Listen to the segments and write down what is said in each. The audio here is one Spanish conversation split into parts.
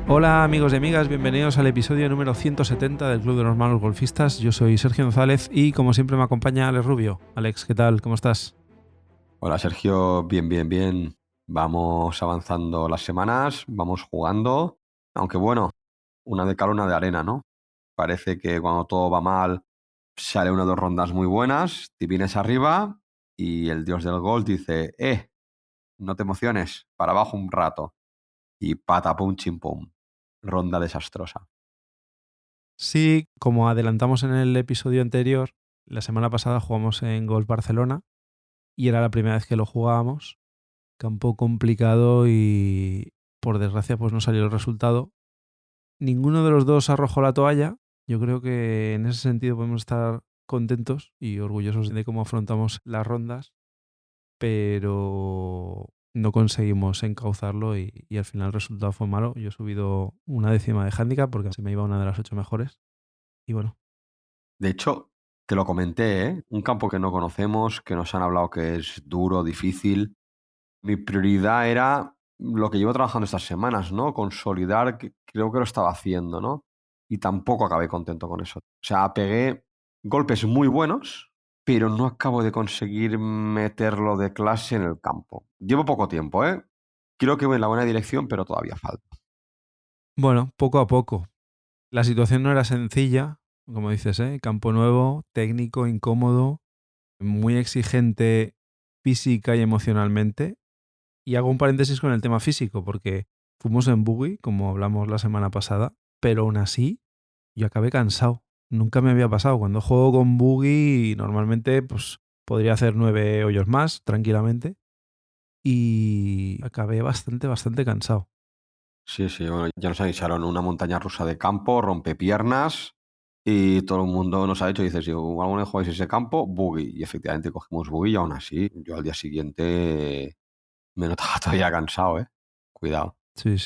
Hola amigos y amigas, bienvenidos al episodio número 170 del Club de los Malos Golfistas. Yo soy Sergio González y como siempre me acompaña Alex Rubio. Alex, ¿qué tal? ¿Cómo estás? Hola Sergio, bien. Vamos avanzando las semanas, vamos jugando, aunque bueno, una de cal, una de arena, ¿no? Parece que cuando todo va mal sale una o dos rondas muy buenas, te vienes arriba y el dios del gol dice, no te emociones, para abajo un rato. Y patapum chimpum, ronda desastrosa. Sí, como adelantamos en el episodio anterior, la semana pasada jugamos en Golf Barcelona y era la primera vez que lo jugábamos. Campo complicado y por desgracia pues no salió el resultado. Ninguno de los dos arrojó la toalla. Yo creo que en ese sentido podemos estar contentos y orgullosos de cómo afrontamos las rondas, pero no conseguimos encauzarlo y al final el resultado fue malo. Yo he subido una décima de handicap porque se me iba una de las 8 mejores. Y bueno, De hecho, te lo comenté, ¿eh? Un campo que no conocemos, que nos han hablado que es duro, difícil. Mi prioridad era lo que llevo trabajando estas semanas, ¿no? Consolidar, que creo que lo estaba haciendo, ¿no? Y tampoco acabé contento con eso. O sea, pegué golpes muy buenos, pero no acabo de conseguir meterlo de clase en el campo. Llevo poco tiempo, ¿eh? Creo que voy en la buena dirección, pero todavía falta. bueno, poco a poco. La situación no era sencilla, como dices, ¿eh? Campo nuevo, técnico, incómodo, muy exigente física y emocionalmente. Y hago un paréntesis con el tema físico, porque fuimos en buggy, como hablamos la semana pasada, pero aún así yo acabé cansado. Nunca me había pasado. Cuando juego con buggy, normalmente pues, podría hacer 9 hoyos más tranquilamente. Y acabé bastante cansado. Sí, bueno, ya nos avisaron una montaña rusa de campo, rompepiernas, y todo el mundo nos ha dicho, dice, si alguna vez jugáis ese campo, buggy. Y efectivamente cogimos buggy y aún así, yo al día siguiente me notaba todavía cansado, ¿eh? Cuidado. Sí.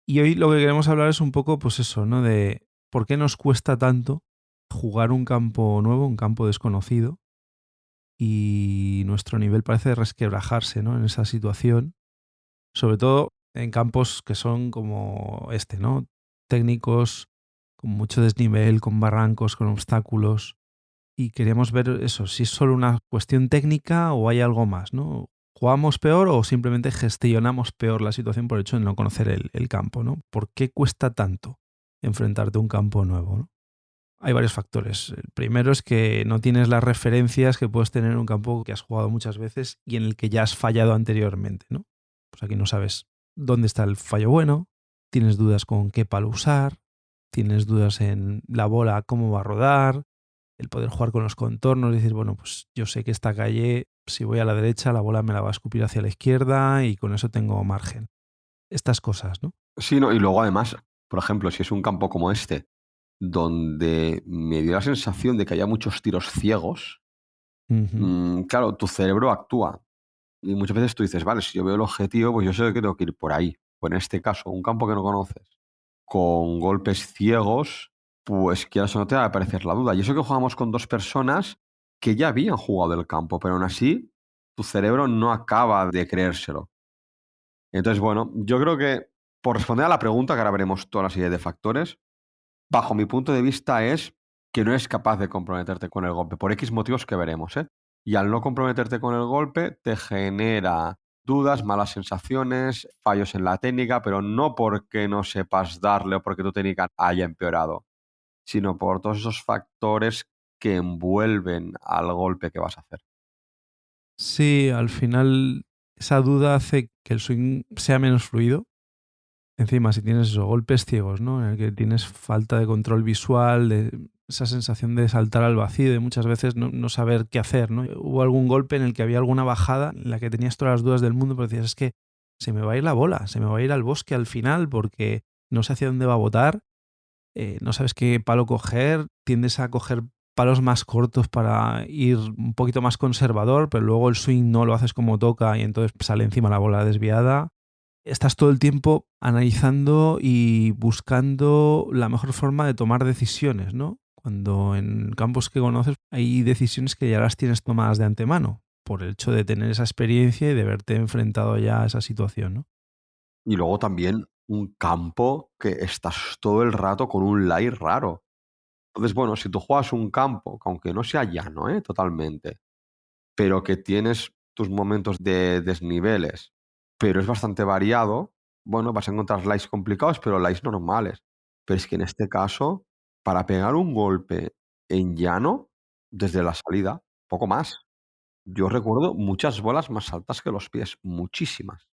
Y hoy lo que queremos hablar es un poco, pues eso, ¿no? De por qué nos cuesta tanto jugar un campo nuevo, un campo desconocido, y nuestro nivel parece resquebrajarse, ¿no? En esa situación. Sobre todo en campos que son como este, ¿no? Técnicos, con mucho desnivel, con barrancos, con obstáculos. Y queríamos ver eso, si es solo una cuestión técnica o hay algo más, ¿no? ¿Jugamos peor o simplemente gestionamos peor la situación por el hecho de no conocer el campo, ¿no? ¿Por qué cuesta tanto enfrentarte a un campo nuevo, ¿no? Hay varios factores. El primero es que no tienes las referencias que puedes tener en un campo que has jugado muchas veces y en el que ya has fallado anteriormente, ¿no? Pues aquí no sabes dónde está el fallo bueno, tienes dudas con qué palo usar, tienes dudas en la bola, cómo va a rodar, el poder jugar con los contornos, decir, bueno, pues yo sé que esta calle, si voy a la derecha, la bola me la va a escupir hacia la izquierda y con eso tengo margen. Estas cosas, ¿no? Sí, no, y luego además, por ejemplo, si es un campo como este, donde me dio la sensación de que había muchos tiros ciegos, Ujú. claro, tu cerebro actúa. Y muchas veces tú dices, vale, si yo veo el objetivo, pues yo sé que tengo que ir por ahí. Pues en este caso, un campo que no conoces, con golpes ciegos, pues quieras o no te va a aparecer la duda. Y eso que jugamos con dos personas que ya habían jugado el campo, pero aún así tu cerebro no acaba de creérselo. Entonces, bueno, yo creo que por responder a la pregunta, que ahora veremos toda la serie de factores, bajo mi punto de vista es que no eres capaz de comprometerte con el golpe, por X motivos que veremos, ¿eh? Y al no comprometerte con el golpe, te genera dudas, malas sensaciones, fallos en la técnica, pero no porque no sepas darle o porque tu técnica haya empeorado, sino por todos esos factores que envuelven al golpe que vas a hacer. Sí, al final esa duda hace que el swing sea menos fluido. Encima, si tienes esos golpes ciegos, ¿no? En el que tienes falta de control visual, de esa sensación de saltar al vacío, de muchas veces no saber qué hacer, ¿no? Hubo algún golpe en el que había alguna bajada en la que tenías todas las dudas del mundo, pero decías, es que se me va a ir la bola, se me va a ir al bosque al final porque no sé hacia dónde va a botar, no sabes qué palo coger, tiendes a coger palos más cortos para ir un poquito más conservador, pero luego el swing no lo haces como toca y entonces sale encima la bola desviada. Estás todo el tiempo analizando y buscando la mejor forma de tomar decisiones, ¿no? Cuando en campos que conoces hay decisiones que ya las tienes tomadas de antemano, por el hecho de tener esa experiencia y de verte enfrentado ya a esa situación, ¿no? Y luego también un campo que estás todo el rato con un lie raro. Entonces, bueno, si tú juegas un campo, que aunque no sea llano, totalmente, pero que tienes tus momentos de desniveles, pero es bastante variado, bueno, vas a encontrar lies complicados, pero lies normales. Pero es que en este caso, para pegar un golpe en llano, desde la salida, poco más. Yo recuerdo muchas bolas más altas que los pies, muchísimas.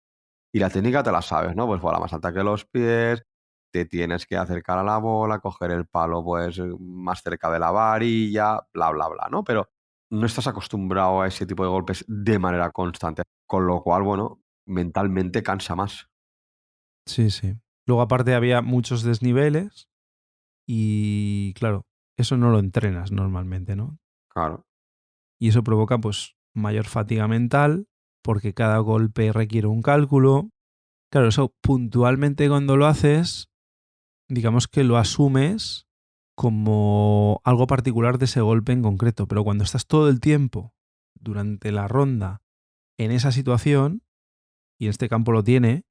Y la técnica te la sabes, ¿no? Pues bola más alta que los pies, te tienes que acercar a la bola, coger el palo, pues, más cerca de la varilla, bla, bla, bla, ¿no? Pero no estás acostumbrado a ese tipo de golpes de manera constante, con lo cual, bueno, mentalmente cansa más. Sí, sí. Luego aparte había muchos desniveles y claro, eso no lo entrenas normalmente, ¿no? Claro, Y eso provoca pues mayor fatiga mental porque cada golpe requiere un cálculo. Claro, eso puntualmente cuando lo haces, digamos que lo asumes como algo particular de ese golpe en concreto, pero cuando estás todo el tiempo durante la ronda en esa situación, y este campo lo tiene,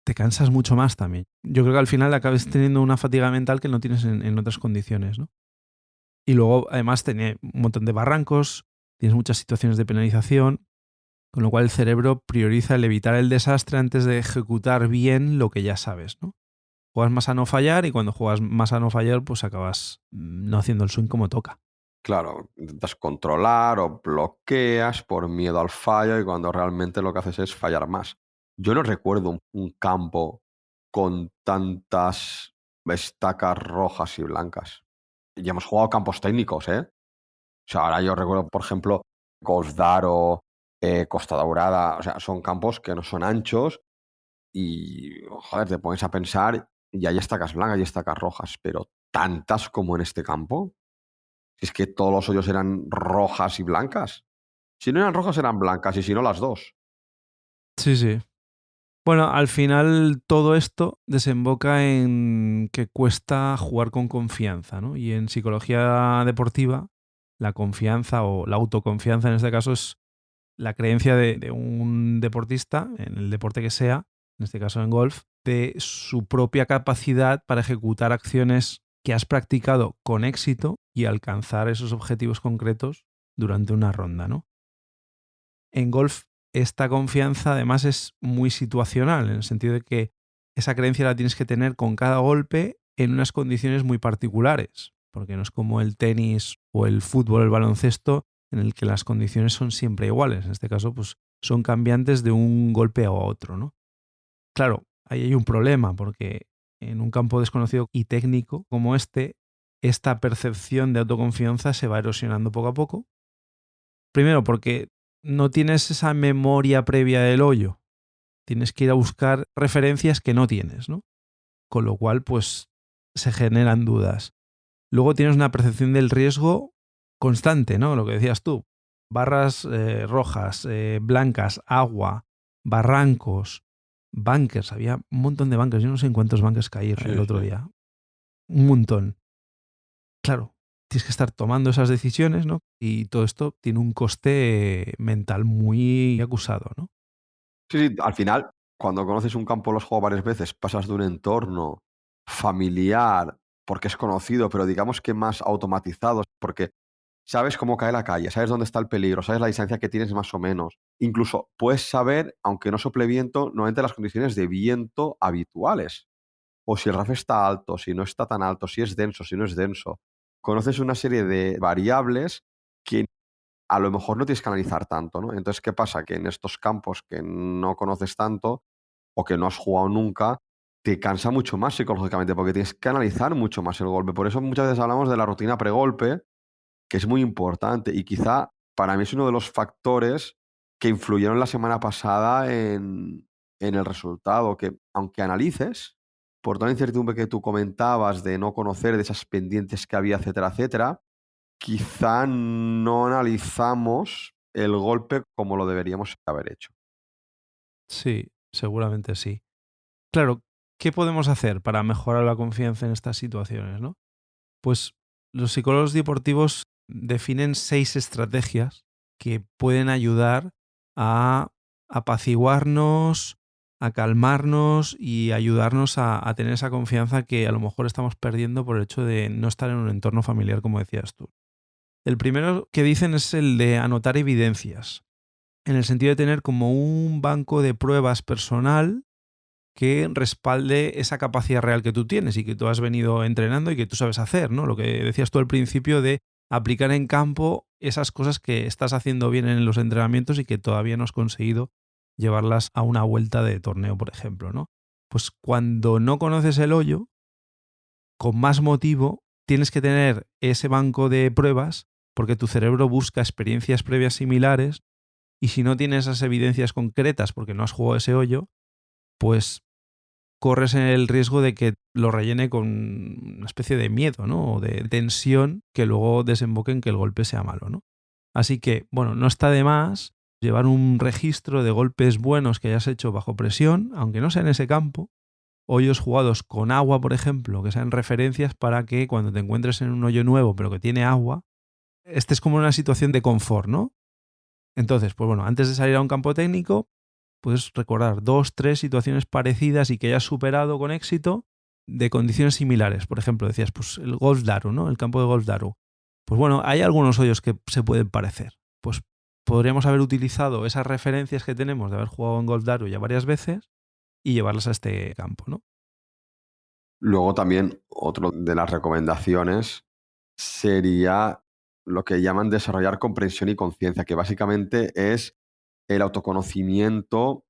te cansas mucho más también. Yo creo que al final acabas teniendo una fatiga mental que no tienes en otras condiciones, ¿no? Y luego, además, tenía un montón de barrancos, tienes muchas situaciones de penalización, con lo cual el cerebro prioriza el evitar el desastre antes de ejecutar bien lo que ya sabes, ¿no? Juegas más a no fallar y cuando juegas más a no fallar, pues acabas no haciendo el swing como toca. claro, intentas controlar o bloqueas por miedo al fallo y cuando realmente lo que haces es fallar más. Yo no recuerdo un campo con tantas estacas rojas y blancas. Y hemos jugado campos técnicos, ¿eh? O sea, ahora yo recuerdo, por ejemplo, Gosdaro, Costa Daurada, o sea, son campos que no son anchos y, joder, te pones a pensar y hay estacas blancas y estacas rojas, pero tantas como en este campo. Si es que todos los hoyos eran rojas y blancas. Si no eran rojas, eran blancas y si no, las dos. Sí, sí. Bueno, al final todo esto desemboca en que cuesta jugar con confianza, ¿no? Y en psicología deportiva, la confianza o la autoconfianza en este caso es la creencia de un deportista, en el deporte que sea, en este caso en golf, de su propia capacidad para ejecutar acciones que has practicado con éxito y alcanzar esos objetivos concretos durante una ronda, ¿no? En golf esta confianza además es muy situacional, en el sentido de que esa creencia la tienes que tener con cada golpe en unas condiciones muy particulares, porque no es como el tenis o el fútbol, el baloncesto, en el que las condiciones son siempre iguales. En este caso, pues son cambiantes de un golpe a otro, ¿no? Claro, ahí hay un problema, porque en un campo desconocido y técnico como este, esta percepción de autoconfianza se va erosionando poco a poco. Primero, porque no tienes esa memoria previa del hoyo. Tienes que ir a buscar referencias que no tienes, ¿no? Con lo cual, pues, se generan dudas. Luego tienes una percepción del riesgo constante, ¿no? Lo que decías tú. Barras rojas, blancas, agua, barrancos, bunkers. Había un montón de bunkers. Yo no sé en cuántos bunkers caí el Sí, otro sí. día. Un montón. Claro, tienes que estar tomando esas decisiones, ¿no? Y todo esto tiene un coste mental muy acusado, ¿no? Sí, sí, al final, cuando conoces un campo, lo has jugado varias veces, pasas de un entorno familiar, porque es conocido, pero digamos que más automatizado, porque sabes cómo cae la calle, sabes dónde está el peligro, sabes la distancia que tienes más o menos. Incluso puedes saber, aunque no sople viento, normalmente las condiciones de viento habituales. O si el RAF está alto, si no está tan alto, si es denso, si no es denso. Conoces una serie de variables que a lo mejor no tienes que analizar tanto, ¿no? Entonces, ¿qué pasa? Que en estos campos que no conoces tanto o que no has jugado nunca, te cansa mucho más psicológicamente porque tienes que analizar mucho más el golpe. Por eso muchas veces hablamos de la rutina pregolpe, que es muy importante y quizá para mí es uno de los factores que influyeron la semana pasada en el resultado, que aunque analices, por toda la incertidumbre que tú comentabas de no conocer, de esas pendientes que había, etcétera, etcétera, quizá no analizamos el golpe como lo deberíamos haber hecho. Sí, seguramente sí. Claro, ¿qué podemos hacer para mejorar la confianza en estas situaciones, no? Pues los psicólogos deportivos definen 6 estrategias que pueden ayudar a apaciguarnos, a calmarnos y ayudarnos a tener esa confianza que a lo mejor estamos perdiendo por el hecho de no estar en un entorno familiar, como decías tú. El primero que dicen es el de anotar evidencias, en el sentido de tener como un banco de pruebas personal que respalde esa capacidad real que tú tienes y que tú has venido entrenando y que tú sabes hacer, ¿no? Lo que decías tú al principio de aplicar en campo esas cosas que estás haciendo bien en los entrenamientos y que todavía no has conseguido llevarlas a una vuelta de torneo, por ejemplo, ¿no? Pues cuando no conoces el hoyo, con más motivo tienes que tener ese banco de pruebas porque tu cerebro busca experiencias previas similares y si no tienes esas evidencias concretas porque no has jugado ese hoyo, pues corres el riesgo de que lo rellene con una especie de miedo, ¿no? O de tensión que luego desemboque en que el golpe sea malo, ¿no? Así que, bueno, no está de más llevar un registro de golpes buenos que hayas hecho bajo presión, aunque no sea en ese campo, hoyos jugados con agua, por ejemplo, que sean referencias para que cuando te encuentres en un hoyo nuevo pero que tiene agua, estés como en una situación de confort, ¿no? Entonces, pues bueno, antes de salir a un campo técnico, puedes recordar 2, 3 situaciones parecidas y que hayas superado con éxito de condiciones similares. Por ejemplo, decías, pues el Golf Daru, ¿no? El campo de Golf Daru. Pues bueno, hay algunos hoyos que se pueden parecer. Pues podríamos haber utilizado esas referencias que tenemos de haber jugado en Golf Daru ya varias veces y llevarlas a este campo, ¿no? Luego también otro de las recomendaciones sería lo que llaman desarrollar comprensión y conciencia, que básicamente es el autoconocimiento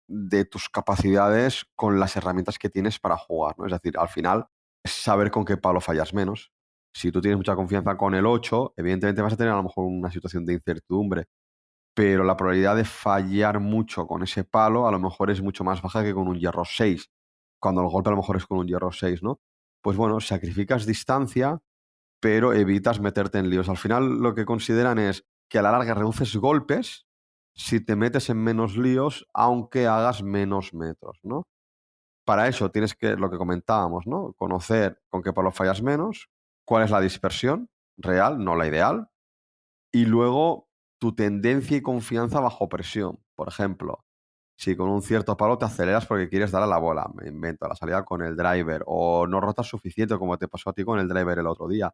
de tus capacidades con las herramientas que tienes para jugar, ¿no? Es decir, al final, es saber con qué palo fallas menos. Si tú tienes mucha confianza con el 8, evidentemente vas a tener a lo mejor una situación de incertidumbre, pero la probabilidad de fallar mucho con ese palo a lo mejor es mucho más baja que con un hierro 6, cuando el golpe a lo mejor es con un hierro 6, ¿no? Pues bueno, sacrificas distancia, pero evitas meterte en líos. Al final lo que consideran es que a la larga reduces golpes si te metes en menos líos, aunque hagas menos metros, ¿no? Para eso tienes que, lo que comentábamos, ¿no? Conocer con qué palo fallas menos, cuál es la dispersión real, no la ideal, y luego tu tendencia y confianza bajo presión. Por ejemplo, si con un cierto palo te aceleras porque quieres dar a la bola, me invento, a la salida con el driver, o no rotas suficiente como te pasó a ti con el driver el otro día,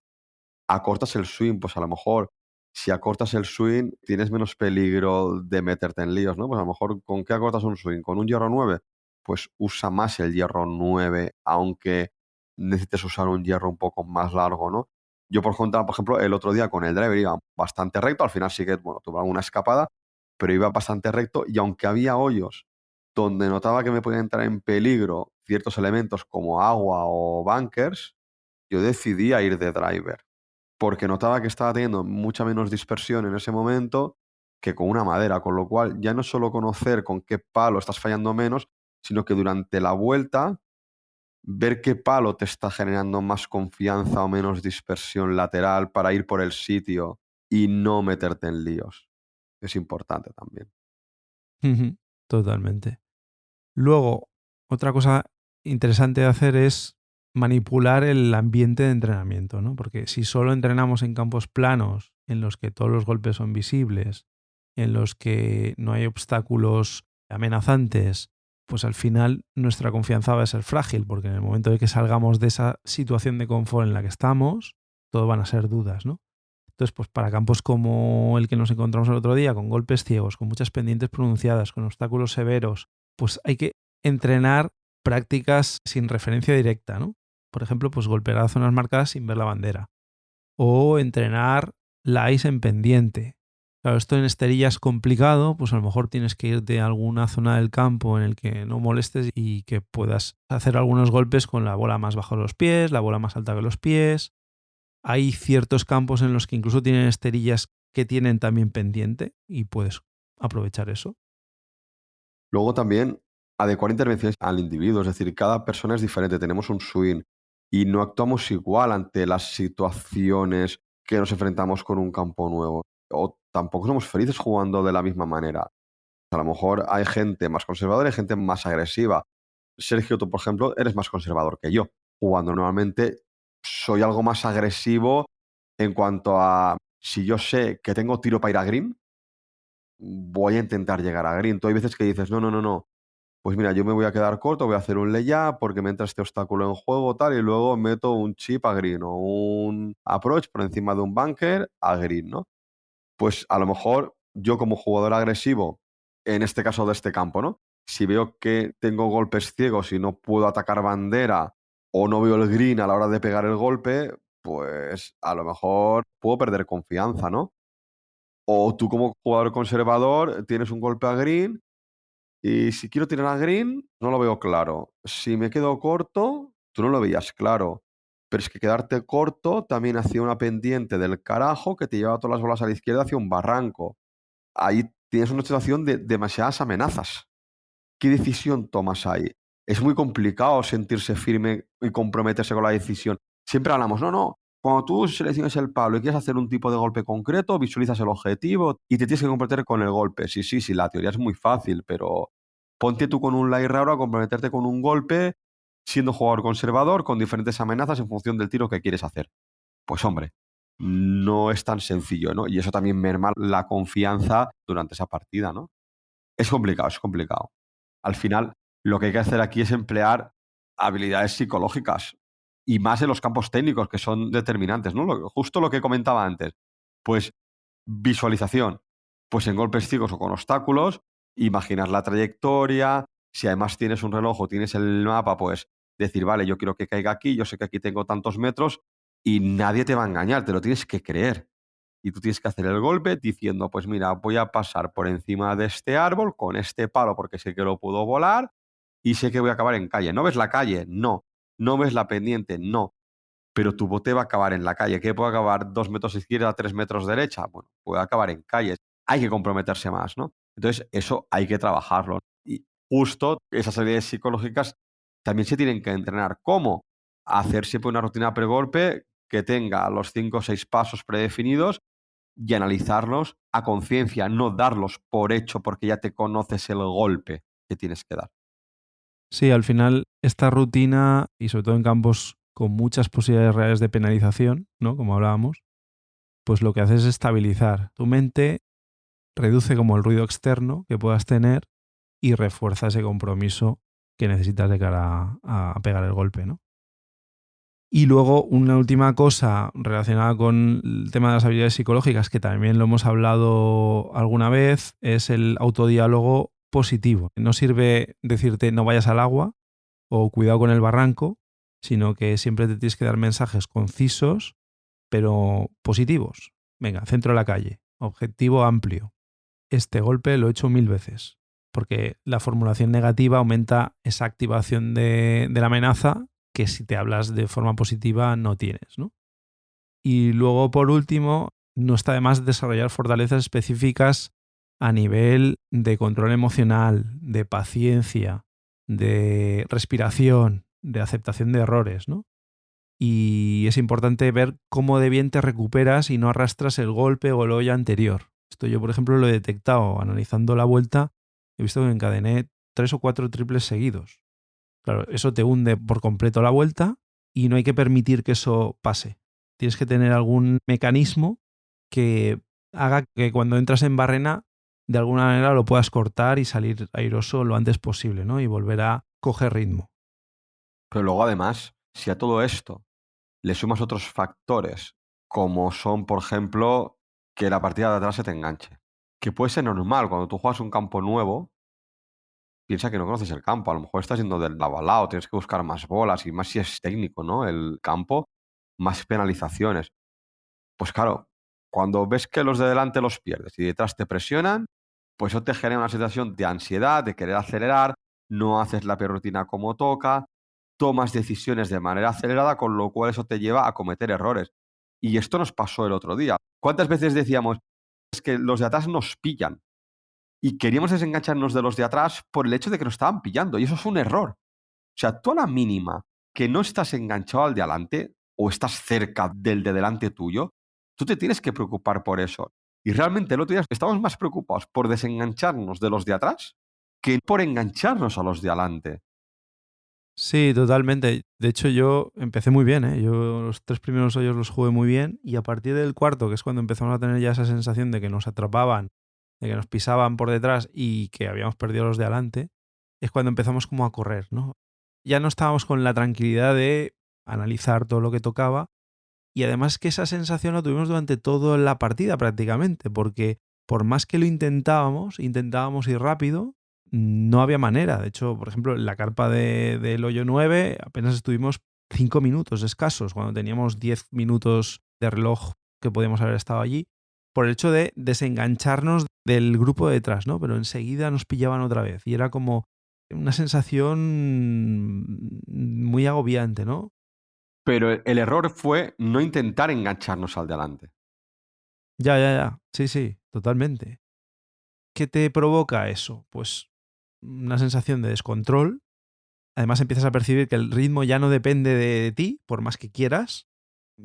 acortas el swing, pues a lo mejor si acortas el swing tienes menos peligro de meterte en líos, ¿no? Pues a lo mejor ¿con qué acortas un swing? ¿Con un hierro 9? Pues usa más el hierro 9, aunque necesites usar un hierro un poco más largo, ¿no? Yo por contra, por ejemplo, el otro día con el driver iba bastante recto, al final sí que, bueno, tuve alguna escapada, pero iba bastante recto y aunque había hoyos donde notaba que me podían entrar en peligro ciertos elementos como agua o bunkers, yo decidí a ir de driver porque notaba que estaba teniendo mucha menos dispersión en ese momento que con una madera, con lo cual ya no es solo conocer con qué palo estás fallando menos, sino que durante la vuelta ver qué palo te está generando más confianza o menos dispersión lateral para ir por el sitio y no meterte en líos. Es importante también. Ujú, totalmente. Luego, otra cosa interesante de hacer es manipular el ambiente de entrenamiento, ¿no? Porque si solo entrenamos en campos planos, en los que todos los golpes son visibles, en los que no hay obstáculos amenazantes, pues al final nuestra confianza va a ser frágil, porque en el momento de que salgamos de esa situación de confort en la que estamos, todo van a ser dudas, ¿no? Entonces, pues para campos como el que nos encontramos el otro día, con golpes ciegos, con muchas pendientes pronunciadas, con obstáculos severos, pues hay que entrenar prácticas sin referencia directa, ¿no? Por ejemplo, pues golpear a zonas marcadas sin ver la bandera. O entrenar lies en pendiente. Claro, esto en esterilla es complicado, pues a lo mejor tienes que irte a alguna zona del campo en el que no molestes y que puedas hacer algunos golpes con la bola más bajo de los pies, la bola más alta que los pies. Hay ciertos campos en los que incluso tienen esterillas que tienen también pendiente y puedes aprovechar eso. Luego también adecuar intervenciones al individuo, es decir, cada persona es diferente, tenemos un swing y no actuamos igual ante las situaciones que nos enfrentamos con un campo nuevo. O tampoco somos felices jugando de la misma manera. A lo mejor hay gente más conservadora y gente más agresiva. Sergio, tú, por ejemplo, eres más conservador que yo. Jugando normalmente soy algo más agresivo en cuanto a si yo sé que tengo tiro para ir a green, voy a intentar llegar a green. Tú hay veces que dices, no, no, no, no. Pues mira, yo me voy a quedar corto, voy a hacer un layup porque me entra este obstáculo en juego, tal, y luego meto un chip a green o un approach por encima de un bunker a green, ¿no? Pues a lo mejor yo como jugador agresivo, en este caso de este campo, ¿no? Si veo que tengo golpes ciegos y no puedo atacar bandera o no veo el green a la hora de pegar el golpe, pues a lo mejor puedo perder confianza, ¿no? O tú como jugador conservador tienes un golpe a green y si quiero tirar a green no lo veo claro. Si me quedo corto, tú no lo veías claro. Pero es que quedarte corto también hacía una pendiente del carajo que te llevaba todas las bolas a la izquierda hacia un barranco. Ahí tienes una situación de demasiadas amenazas. ¿Qué decisión tomas ahí? Es muy complicado sentirse firme y comprometerse con la decisión. Siempre hablamos, no, no, cuando tú seleccionas el palo y quieres hacer un tipo de golpe concreto, visualizas el objetivo y te tienes que comprometer con el golpe. Sí, sí, sí, la teoría es muy fácil, pero ponte tú con un lie raro a comprometerte con un golpe siendo jugador conservador con diferentes amenazas en función del tiro que quieres hacer. Pues hombre, no es tan sencillo, ¿no? Y eso también merma la confianza durante esa partida, ¿no? Es complicado, es complicado. Al final, lo que hay que hacer aquí es emplear habilidades psicológicas y más en los campos técnicos que son determinantes, ¿no? Justo lo que comentaba antes. Pues visualización, pues en golpes ciegos o con obstáculos, imaginar la trayectoria, si además tienes un reloj o tienes el mapa, pues decir, vale, yo quiero que caiga aquí, yo sé que aquí tengo tantos metros y nadie te va a engañar, te lo tienes que creer. Y tú tienes que hacer el golpe diciendo, pues mira, voy a pasar por encima de este árbol con este palo porque sé que lo puedo volar y sé que voy a acabar en calle. ¿No ves la calle? No. ¿No ves la pendiente? No. Pero tu bote va a acabar en la calle. ¿Qué puede acabar 2 metros izquierda, 3 metros derecha? Bueno, puede acabar en calles. Hay que comprometerse más, ¿no? Entonces, eso hay que trabajarlo. Y justo esas habilidades psicológicas también se tienen que entrenar. ¿Cómo? Hacer siempre una rutina pre-golpe que tenga los 5 o 6 pasos predefinidos y analizarlos a conciencia, no darlos por hecho porque ya te conoces el golpe que tienes que dar. Sí, al final esta rutina, y sobre todo en campos con muchas posibilidades reales de penalización, ¿no? Como hablábamos, pues lo que hace es estabilizar tu mente, reduce como el ruido externo que puedas tener y refuerza ese compromiso que necesitas de cara a pegar el golpe, ¿no? Y luego una última cosa relacionada con el tema de las habilidades psicológicas, que también lo hemos hablado alguna vez, es el autodiálogo positivo. No sirve decirte no vayas al agua o cuidado con el barranco, sino que siempre te tienes que dar mensajes concisos, pero positivos. Venga, centro de la calle, objetivo amplio. Este golpe lo he hecho 1000 veces, porque la formulación negativa aumenta esa activación de la amenaza que si te hablas de forma positiva no tienes, ¿no? Y luego, por último, no está de más desarrollar fortalezas específicas a nivel de control emocional, de paciencia, de respiración, de aceptación de errores, ¿no? Y es importante ver cómo de bien te recuperas y no arrastras el golpe o el hoyo anterior. Esto yo, por ejemplo, lo he detectado analizando la vuelta. He visto que encadené 3 o 4 triples seguidos. Claro, eso te hunde por completo la vuelta y no hay que permitir que eso pase. Tienes que tener algún mecanismo que haga que cuando entras en barrena, de alguna manera lo puedas cortar y salir airoso lo antes posible, ¿no? Y volver a coger ritmo. Pero luego además, si a todo esto le sumas otros factores, como son, por ejemplo, que la partida de atrás se te enganche, que puede ser normal cuando tú juegas un campo nuevo, piensa que no conoces el campo, a lo mejor estás yendo del lado a lado, tienes que buscar más bolas y más si es técnico, ¿no? El campo, más penalizaciones. Pues claro, cuando ves que los de delante los pierdes y detrás te presionan, pues eso te genera una situación de ansiedad, de querer acelerar, no haces la rutina como toca, tomas decisiones de manera acelerada, con lo cual eso te lleva a cometer errores. Y esto nos pasó el otro día. ¿Cuántas veces decíamos, es que los de atrás nos pillan? Y queríamos desengancharnos de los de atrás por el hecho de que nos estaban pillando. Y eso es un error. O sea, tú a la mínima que no estás enganchado al de adelante o estás cerca del de delante tuyo, tú te tienes que preocupar por eso. Y realmente el otro día estamos más preocupados por desengancharnos de los de atrás que por engancharnos a los de adelante. Sí, totalmente. De hecho, yo empecé muy bien, ¿eh? Yo los 3 primeros hoyos los jugué muy bien y a partir del cuarto, que es cuando empezamos a tener ya esa sensación de que nos atrapaban de que nos pisaban por detrás y que habíamos perdido los de adelante, es cuando empezamos como a correr, ¿no? Ya no estábamos con la tranquilidad de analizar todo lo que tocaba, y además que esa sensación la tuvimos durante toda la partida prácticamente, porque por más que lo intentábamos ir rápido, no había manera. De hecho, por ejemplo, en la carpa del hoyo 9 apenas estuvimos 5 minutos escasos, cuando teníamos 10 minutos de reloj que podíamos haber estado allí, por el hecho de desengancharnos del grupo de detrás, ¿no? Pero enseguida nos pillaban otra vez y era como una sensación muy agobiante, ¿no? Pero el error fue no intentar engancharnos al de adelante. Ya. Sí, sí, totalmente. ¿Qué te provoca eso? Pues una sensación de descontrol. Además empiezas a percibir que el ritmo ya no depende de ti, por más que quieras.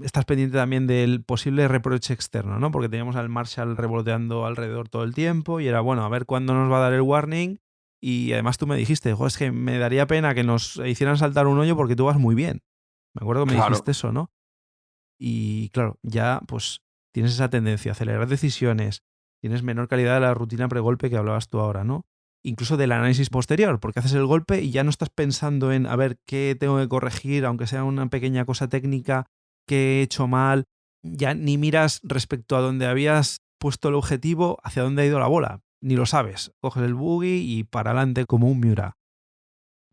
Estás pendiente también del posible reproche externo, ¿no? Porque teníamos al Marshall revoloteando alrededor todo el tiempo y era, bueno, a ver cuándo nos va a dar el warning. Y además tú me dijiste, es que me daría pena que nos hicieran saltar un hoyo porque tú vas muy bien. Me acuerdo que me Claro. dijiste eso, ¿no? Y claro, ya pues tienes esa tendencia a acelerar decisiones, tienes menor calidad de la rutina pregolpe que hablabas tú ahora, ¿no? Incluso del análisis posterior, porque haces el golpe y ya no estás pensando en a ver qué tengo que corregir, aunque sea una pequeña cosa técnica que he hecho mal, ya ni miras respecto a donde habías puesto el objetivo, hacia dónde ha ido la bola, ni lo sabes. Coges el buggy y para adelante como un Miura.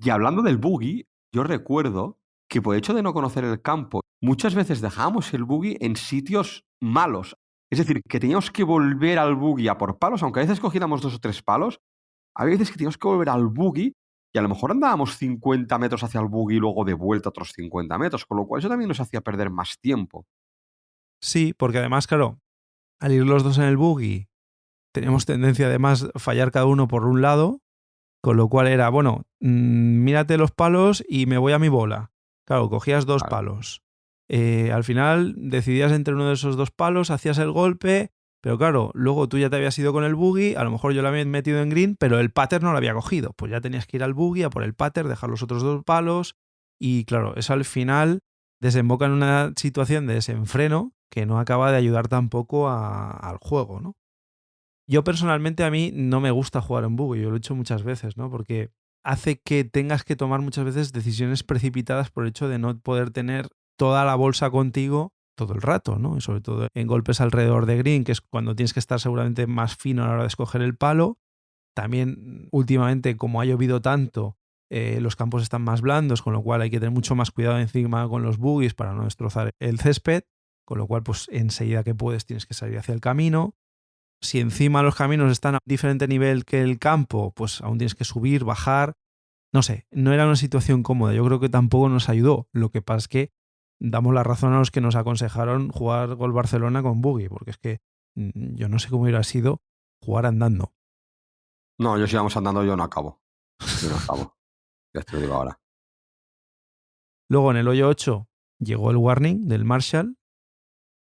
Y hablando del buggy, yo recuerdo que por el hecho de no conocer el campo, muchas veces dejábamos el buggy en sitios malos. Es decir, que teníamos que volver al buggy a por palos, aunque a veces cogiéramos 2 o 3 palos, había veces que teníamos que volver al buggy y a lo mejor andábamos 50 metros hacia el buggy y luego de vuelta otros 50 metros, con lo cual eso también nos hacía perder más tiempo. Sí, porque además, claro, al ir los dos en el buggy, teníamos tendencia además a fallar cada uno por un lado. Con lo cual era, bueno, mírate los palos y me voy a mi bola. Claro, cogías dos Claro. palos. Al final decidías entre uno de esos dos palos, hacías el golpe, pero claro, luego tú ya te habías ido con el buggy, a lo mejor yo lo había metido en green, pero el pater no lo había cogido. Pues ya tenías que ir al buggy a por el pater, dejar los otros dos palos y claro, eso al final desemboca en una situación de desenfreno que no acaba de ayudar tampoco al juego, ¿no? Yo personalmente a mí no me gusta jugar en buggy, yo lo he hecho muchas veces, ¿no? Porque hace que tengas que tomar muchas veces decisiones precipitadas por el hecho de no poder tener toda la bolsa contigo todo el rato, ¿no? Y sobre todo en golpes alrededor de green, que es cuando tienes que estar seguramente más fino a la hora de escoger el palo. También últimamente, como ha llovido tanto, los campos están más blandos, con lo cual hay que tener mucho más cuidado encima con los buggies para no destrozar el césped, con lo cual pues enseguida que puedes tienes que salir hacia el camino. Si encima los caminos están a diferente nivel que el campo, pues aún tienes que subir, bajar. No sé, no era una situación cómoda. Yo creo que tampoco nos ayudó. Lo que pasa es que damos la razón a los que nos aconsejaron jugar Gol Barcelona con buggy, porque es que yo no sé cómo hubiera sido jugar andando. No, yo si vamos andando, yo no acabo. Yo no acabo. Ya te lo digo ahora. Luego en el hoyo 8 llegó el warning del Marshall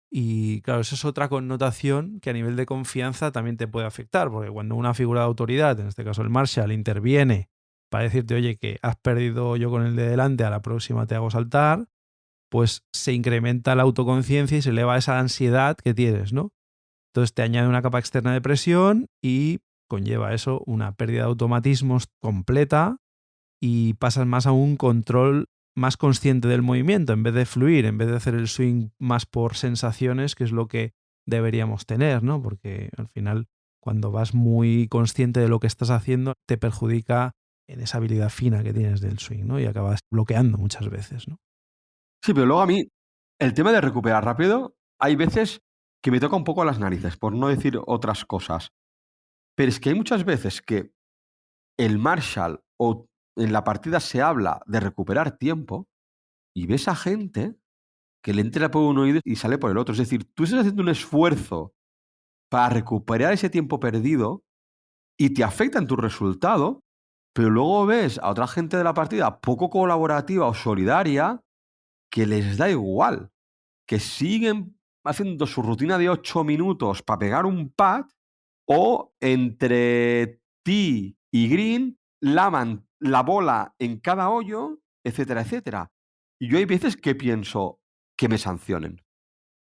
y claro, eso es otra connotación que a nivel de confianza también te puede afectar, porque cuando una figura de autoridad, en este caso el Marshall, interviene para decirte, oye, que has perdido yo con el de delante, a la próxima te hago saltar, pues se incrementa la autoconciencia y se eleva esa ansiedad que tienes, ¿no? Entonces te añade una capa externa de presión y conlleva eso una pérdida de automatismos completa y pasas más a un control más consciente del movimiento, en vez de fluir, en vez de hacer el swing más por sensaciones, que es lo que deberíamos tener, ¿no? Porque al final, cuando vas muy consciente de lo que estás haciendo, te perjudica en esa habilidad fina que tienes del swing, ¿no? Y acabas bloqueando muchas veces, ¿no? Sí, pero luego a mí, el tema de recuperar rápido, hay veces que me toca un poco las narices, por no decir otras cosas. Pero es que hay muchas veces que el Marshall o en la partida se habla de recuperar tiempo y ves a gente que le entra por un oído y sale por el otro. Es decir, tú estás haciendo un esfuerzo para recuperar ese tiempo perdido y te afecta en tu resultado, pero luego ves a otra gente de la partida poco colaborativa o solidaria que les da igual, que siguen haciendo su rutina de 8 minutos para pegar un pad o entre ti y Green laman la bola en cada hoyo, etcétera, etcétera. Y yo hay veces que pienso que me sancionen.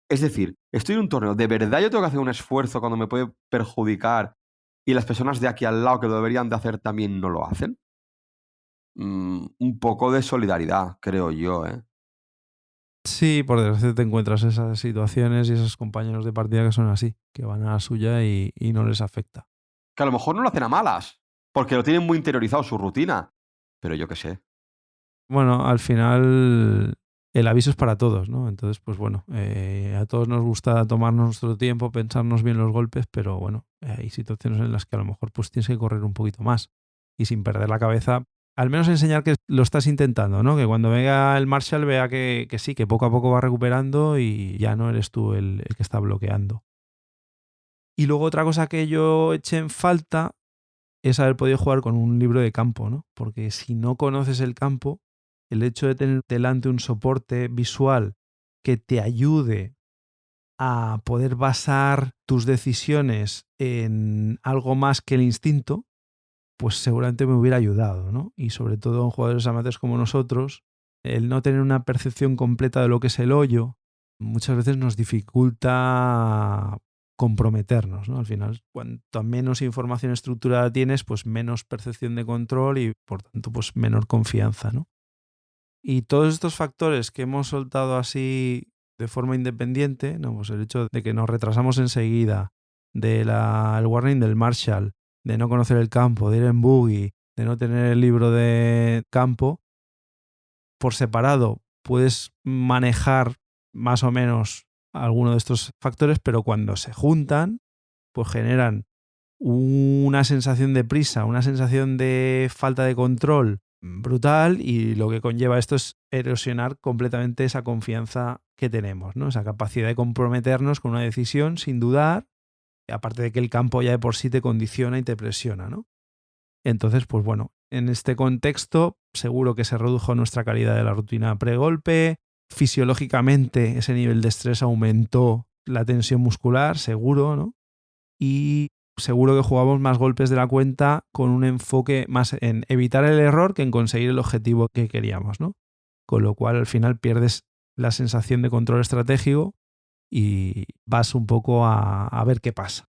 Es decir, estoy en un torneo, ¿de verdad yo tengo que hacer un esfuerzo cuando me puede perjudicar y las personas de aquí al lado que lo deberían de hacer también no lo hacen. Un poco de solidaridad, creo yo, ¿eh? Sí, por desgracia te encuentras esas situaciones y esos compañeros de partida que son así, que van a la suya y no les afecta. Que a lo mejor no lo hacen a malas, porque lo tienen muy interiorizado su rutina, pero yo qué sé. Bueno, al final el aviso es para todos, ¿no? Entonces, pues bueno, a todos nos gusta tomarnos nuestro tiempo, pensarnos bien los golpes, pero bueno, hay situaciones en las que a lo mejor pues tienes que correr un poquito más y sin perder la cabeza, al menos enseñar que lo estás intentando, ¿no? Que cuando venga el Marshall vea que sí, que poco a poco va recuperando y ya no eres tú el que está bloqueando. Y luego otra cosa que yo eché en falta es haber podido jugar con un libro de campo, ¿no? Porque si no conoces el campo, el hecho de tener delante un soporte visual que te ayude a poder basar tus decisiones en algo más que el instinto, pues seguramente me hubiera ayudado, ¿no? Y sobre todo en jugadores amateurs como nosotros, el no tener una percepción completa de lo que es el hoyo, muchas veces nos dificulta comprometernos, ¿no? Al final, cuanto menos información estructurada tienes, pues menos percepción de control y por tanto, pues menor confianza, ¿no? Y todos estos factores que hemos soltado así de forma independiente, ¿no? Pues el hecho de que nos retrasamos enseguida, del warning del Marshall, de no conocer el campo, de ir en buggy, de no tener el libro de campo, por separado puedes manejar más o menos alguno de estos factores, pero cuando se juntan, pues generan una sensación de prisa, una sensación de falta de control brutal y lo que conlleva esto es erosionar completamente esa confianza que tenemos, ¿no? Esa capacidad de comprometernos con una decisión sin dudar, aparte de que el campo ya de por sí te condiciona y te presiona, ¿no? Entonces, pues bueno, en este contexto seguro que se redujo nuestra calidad de la rutina pregolpe, fisiológicamente ese nivel de estrés aumentó la tensión muscular, seguro, ¿no? Y seguro que jugamos más golpes de la cuenta con un enfoque más en evitar el error que en conseguir el objetivo que queríamos, ¿no? Con lo cual al final pierdes la sensación de control estratégico y vas un poco a ver qué pasa.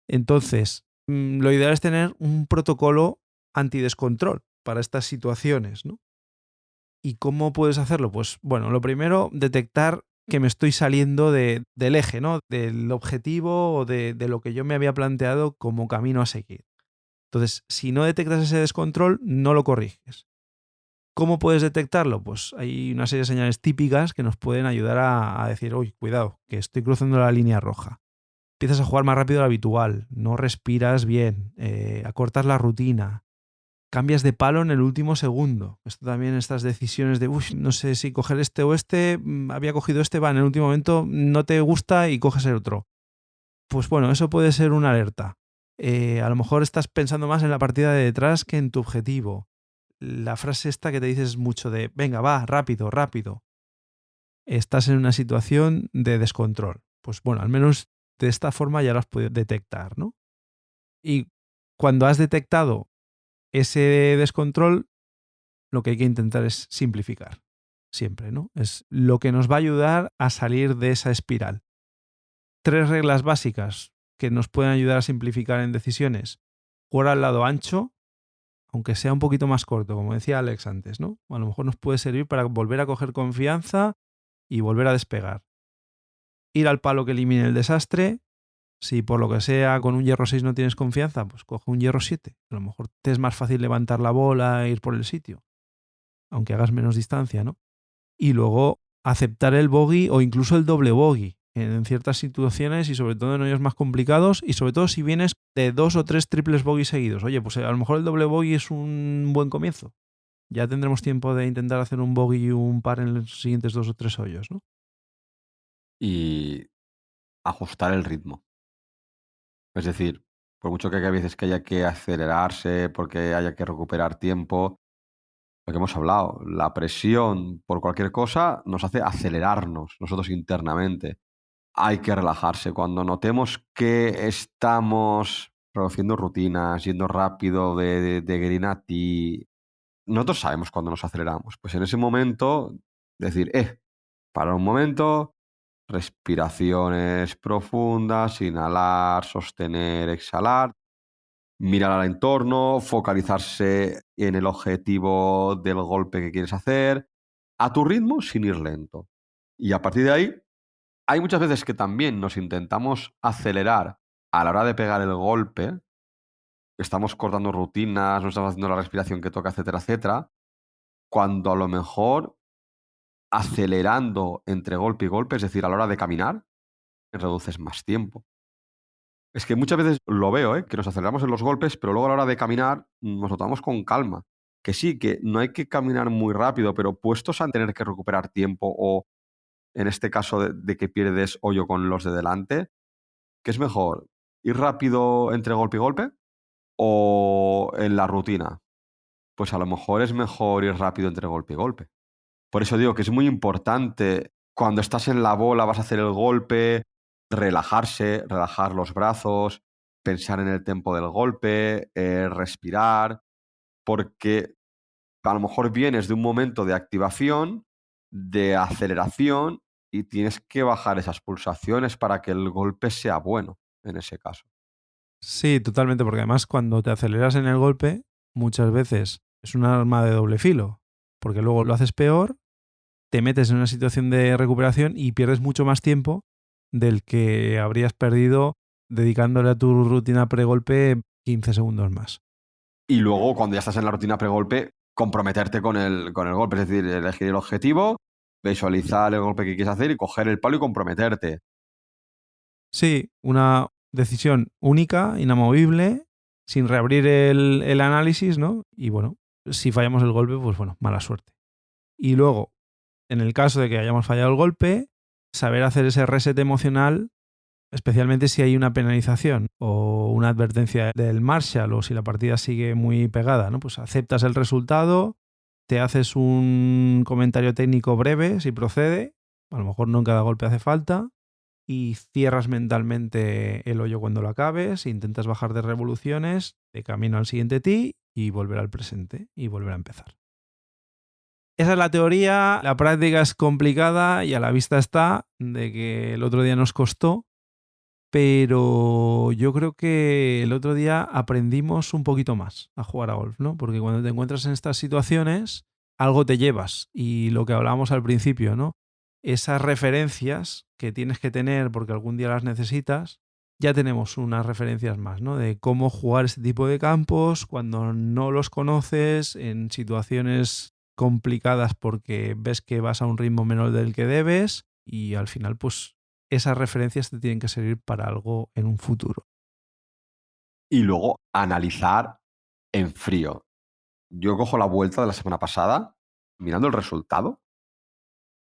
Entonces, lo ideal es tener un protocolo antidescontrol para estas situaciones, ¿no? ¿Y cómo puedes hacerlo? Pues bueno, lo primero, detectar que me estoy saliendo del eje, ¿no? Del objetivo o de lo que yo me había planteado como camino a seguir. Entonces, si no detectas ese descontrol, no lo corriges. ¿Cómo puedes detectarlo? Pues hay una serie de señales típicas que nos pueden ayudar a decir, uy, cuidado, que estoy cruzando la línea roja. Empiezas a jugar más rápido de lo habitual, no respiras bien, acortas la rutina, cambias de palo en el último segundo. Esto también, estas decisiones de, uy, no sé si coger este o este, había cogido este, va, en el último momento no te gusta y coges el otro. Pues bueno, eso puede ser una alerta. A lo mejor estás pensando más en la partida de detrás que en tu objetivo. La frase esta que te dices mucho de, venga, va, rápido, rápido. Estás en una situación de descontrol. Pues bueno, al menos de esta forma ya lo has podido detectar, ¿no? Y cuando has detectado ese descontrol, lo que hay que intentar es simplificar, siempre, ¿no? Es lo que nos va a ayudar a salir de esa espiral. 3 reglas básicas que nos pueden ayudar a simplificar en decisiones. Jugar al lado ancho, aunque sea un poquito más corto, como decía Alex antes, ¿no? A lo mejor nos puede servir para volver a coger confianza y volver a despegar. Ir al palo que elimine el desastre. Si por lo que sea con un hierro 6 no tienes confianza, pues coge un hierro 7. A lo mejor te es más fácil levantar la bola e ir por el sitio, aunque hagas menos distancia, ¿no? Y luego aceptar el bogey o incluso el doble bogey en ciertas situaciones y sobre todo en hoyos más complicados y sobre todo si vienes de 2 o 3 triples bogey seguidos. Oye, pues a lo mejor el doble bogey es un buen comienzo. Ya tendremos tiempo de intentar hacer un bogey y un par en los siguientes 2 o 3 hoyos, ¿no? Y ajustar el ritmo. Es decir, por mucho que a veces que haya que acelerarse, porque haya que recuperar tiempo, lo que hemos hablado, la presión por cualquier cosa nos hace acelerarnos nosotros internamente. Hay que relajarse. Cuando notemos que estamos produciendo rutinas, yendo rápido de green a tee, nosotros sabemos cuando nos aceleramos. Pues en ese momento, decir, para un momento, respiraciones profundas, inhalar, sostener, exhalar. mirar al entorno, focalizarse en el objetivo del golpe que quieres hacer, a tu ritmo sin ir lento. Y a partir de ahí, hay muchas veces que también nos intentamos acelerar a la hora de pegar el golpe, estamos cortando rutinas, no estamos haciendo la respiración que toca, etcétera, etcétera, cuando a lo mejor acelerando entre golpe y golpe, es decir, a la hora de caminar, reduces más tiempo. Es que muchas veces lo veo, que nos aceleramos en los golpes, pero luego a la hora de caminar nos lo tomamos con calma. Que sí, que no hay que caminar muy rápido, pero puestos a tener que recuperar tiempo o, en este caso, de que pierdes hoyo con los de delante, ¿qué es mejor? ¿Ir rápido entre golpe y golpe o en la rutina? Pues a lo mejor es mejor ir rápido entre golpe y golpe. Por eso digo que es muy importante cuando estás en la bola, vas a hacer el golpe, relajarse, relajar los brazos, pensar en el tempo del golpe, respirar, porque a lo mejor vienes de un momento de activación, de aceleración y tienes que bajar esas pulsaciones para que el golpe sea bueno en ese caso. Sí, totalmente, porque además cuando te aceleras en el golpe, muchas veces es un arma de doble filo, porque luego lo haces peor, te metes en una situación de recuperación y pierdes mucho más tiempo del que habrías perdido dedicándole a tu rutina pre-golpe 15 segundos más. Y luego, cuando ya estás en la rutina pre-golpe, comprometerte con el golpe, es decir, elegir el objetivo, visualizar el golpe que quieres hacer y coger el palo y comprometerte. Sí, una decisión única, inamovible, sin reabrir el análisis, ¿no? Y bueno, si fallamos el golpe, pues bueno, mala suerte. Y luego, en el caso de que hayamos fallado el golpe, saber hacer ese reset emocional, especialmente si hay una penalización o una advertencia del Marshall o si la partida sigue muy pegada, ¿no? Pues aceptas el resultado, te haces un comentario técnico breve si procede, a lo mejor no en cada golpe hace falta, y cierras mentalmente el hoyo cuando lo acabes, intentas bajar de revoluciones, de camino al siguiente tee y volver al presente y volver a empezar. Esa es la teoría, la práctica es complicada y a la vista está de que el otro día nos costó, pero yo creo que el otro día aprendimos un poquito más a jugar a golf, ¿no? Porque cuando te encuentras en estas situaciones, algo te llevas y lo que hablábamos al principio, ¿no? Esas referencias que tienes que tener porque algún día las necesitas, ya tenemos unas referencias más, ¿no? De cómo jugar este tipo de campos cuando no los conoces, en situaciones complicadas porque ves que vas a un ritmo menor del que debes y al final pues esas referencias te tienen que servir para algo en un futuro. Y luego analizar en frío. Yo cojo la vuelta de la semana pasada, mirando el resultado,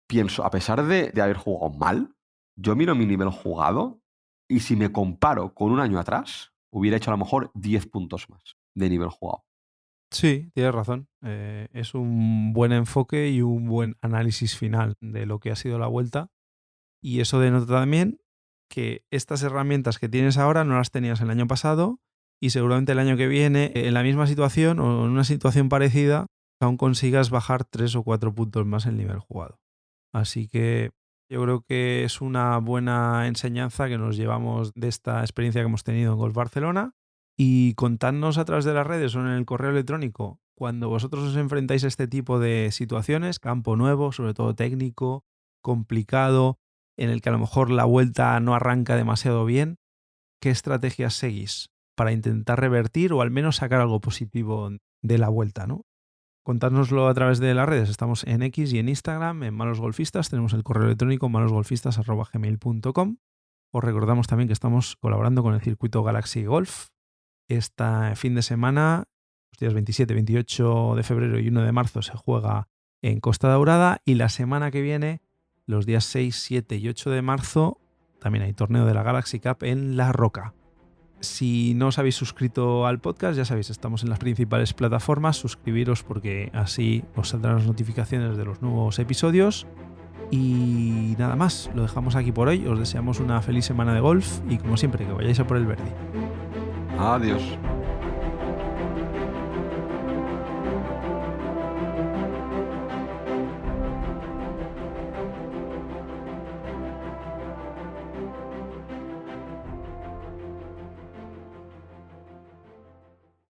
pienso, a pesar de haber jugado mal, yo miro mi nivel jugado y si me comparo con un año atrás, hubiera hecho a lo mejor 10 puntos más de nivel jugado. Sí, tienes razón. Es un buen enfoque y un buen análisis final de lo que ha sido la vuelta. Y eso denota también que estas herramientas que tienes ahora no las tenías el año pasado y seguramente el año que viene, en la misma situación o en una situación parecida, aún consigas bajar 3 o 4 puntos más el nivel jugado. Así que yo creo que es una buena enseñanza que nos llevamos de esta experiencia que hemos tenido en Golf Barcelona. Y contadnos a través de las redes o en el correo electrónico cuando vosotros os enfrentáis a este tipo de situaciones, campo nuevo, sobre todo técnico, complicado, en el que a lo mejor la vuelta no arranca demasiado bien, ¿qué estrategias seguís para intentar revertir o al menos sacar algo positivo de la vuelta, ¿no? Contádnoslo a través de las redes. Estamos en X y en Instagram, en Malos Golfistas. Tenemos el correo electrónico malosgolfistas@gmail.com. Os recordamos también que estamos colaborando con el circuito Galaxy Golf. Este fin de semana, los días 27, 28 de febrero y 1 de marzo, se juega en Costa Daurada y la semana que viene, los días 6, 7 y 8 de marzo, también hay torneo de la Galaxy Cup en La Roca. Si no os habéis suscrito al podcast, ya sabéis, estamos en las principales plataformas, suscribiros porque así os saldrán las notificaciones de los nuevos episodios. Y nada más, lo dejamos aquí por hoy, os deseamos una feliz semana de golf y como siempre, que vayáis a por el verde. Adiós.